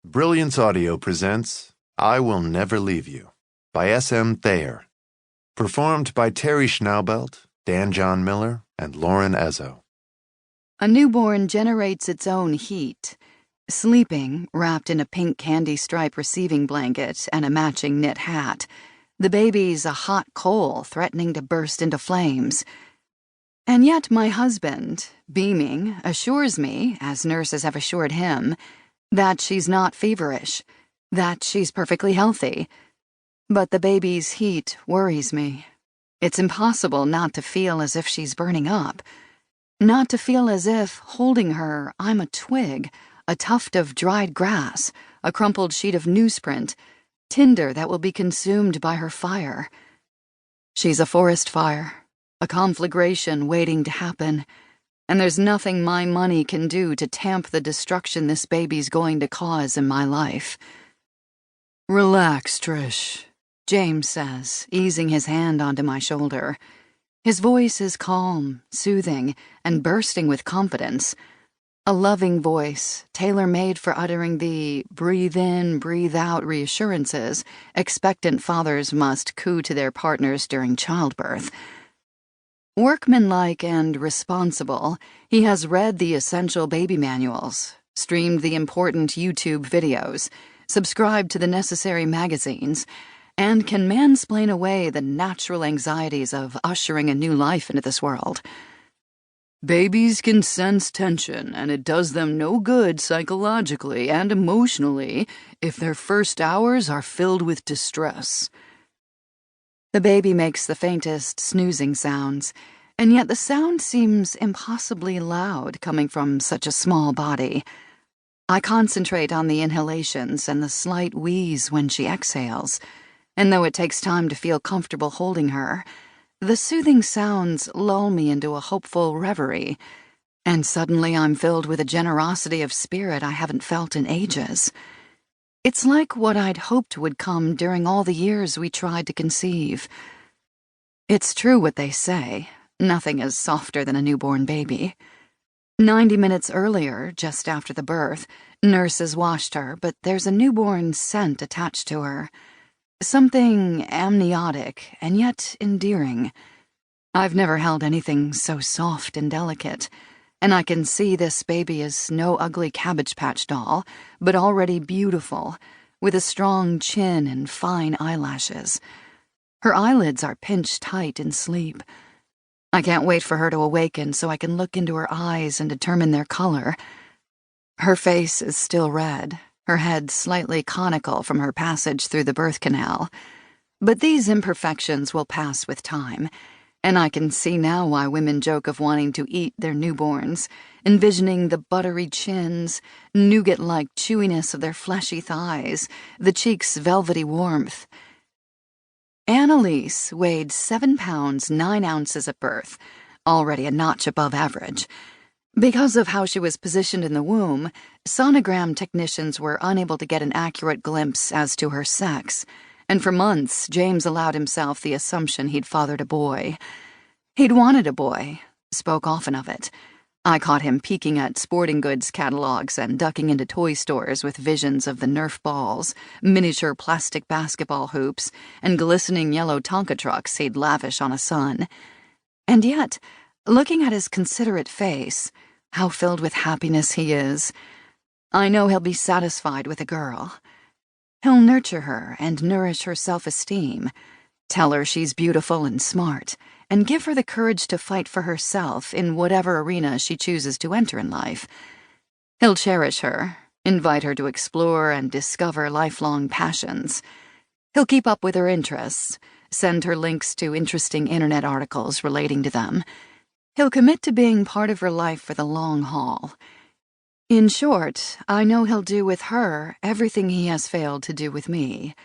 Brilliance Audio presents I Will Never Leave You by S.M. Thayer. Performed by Terry Schnaubelt, Dan John Miller, and Lauren Ezzo. A newborn generates its own heat. Sleeping, wrapped in a pink candy stripe receiving blanket and a matching knit hat, the baby's a hot coal threatening to burst into flames. And yet my husband, beaming, assures me, as nurses have assured him, that she's not feverish, that she's perfectly healthy. But the baby's heat worries me. It's impossible not to feel as if she's burning up. Not to feel as if, holding her, I'm a twig, a tuft of dried grass, a crumpled sheet of newsprint, tinder that will be consumed by her fire. She's a forest fire, a conflagration waiting to happen, and there's nothing my money can do to tamp the destruction this baby's going to cause in my life. "Relax, Trish," James says, easing his hand onto my shoulder. His voice is calm, soothing, and bursting with confidence. A loving voice, tailor-made for uttering the breathe in, breathe out reassurances expectant fathers must coo to their partners during childbirth. Workmanlike and responsible, he has read the essential baby manuals, streamed the important YouTube videos, subscribed to the necessary magazines, and can mansplain away the natural anxieties of ushering a new life into this world. Babies can sense tension, and it does them no good psychologically and emotionally if their first hours are filled with distress. The baby makes the faintest snoozing sounds, and yet the sound seems impossibly loud coming from such a small body. I concentrate on the inhalations and the slight wheeze when she exhales, and though it takes time to feel comfortable holding her, the soothing sounds lull me into a hopeful reverie, and suddenly I'm filled with a generosity of spirit I haven't felt in ages. It's like what I'd hoped would come during all the years we tried to conceive. It's true what they say, nothing is softer than a newborn baby. 90 minutes earlier, just after the birth, nurses washed her, but there's a newborn scent attached to her. Something amniotic and yet endearing. I've never held anything so soft and delicate, and I can see this baby is no ugly Cabbage Patch doll, but already beautiful, with a strong chin and fine eyelashes. Her eyelids are pinched tight in sleep. I can't wait for her to awaken so I can look into her eyes and determine their color. Her face is still red, her head slightly conical from her passage through the birth canal. But these imperfections will pass with time, and I can see now why women joke of wanting to eat their newborns, envisioning the buttery chins, nougat-like chewiness of their fleshy thighs, the cheeks' velvety warmth. Anne Elise weighed 7 pounds 9 ounces at birth, already a notch above average. Because of how she was positioned in the womb, sonogram technicians were unable to get an accurate glimpse as to her sex, and for months James allowed himself the assumption he'd fathered a boy. He'd wanted a boy, spoke often of it. I caught him peeking at sporting goods catalogs and ducking into toy stores with visions of the Nerf balls, miniature plastic basketball hoops, and glistening yellow Tonka trucks he'd lavish on a son. And yet, looking at his considerate face, how filled with happiness he is, I know he'll be satisfied with a girl. He'll nurture her and nourish her self-esteem, tell her she's beautiful and smart, and give her the courage to fight for herself in whatever arena she chooses to enter in life. He'll cherish her, invite her to explore and discover lifelong passions. He'll keep up with her interests, send her links to interesting internet articles relating to them. He'll commit to being part of her life for the long haul. In short, I know he'll do with her everything he has failed to do with me.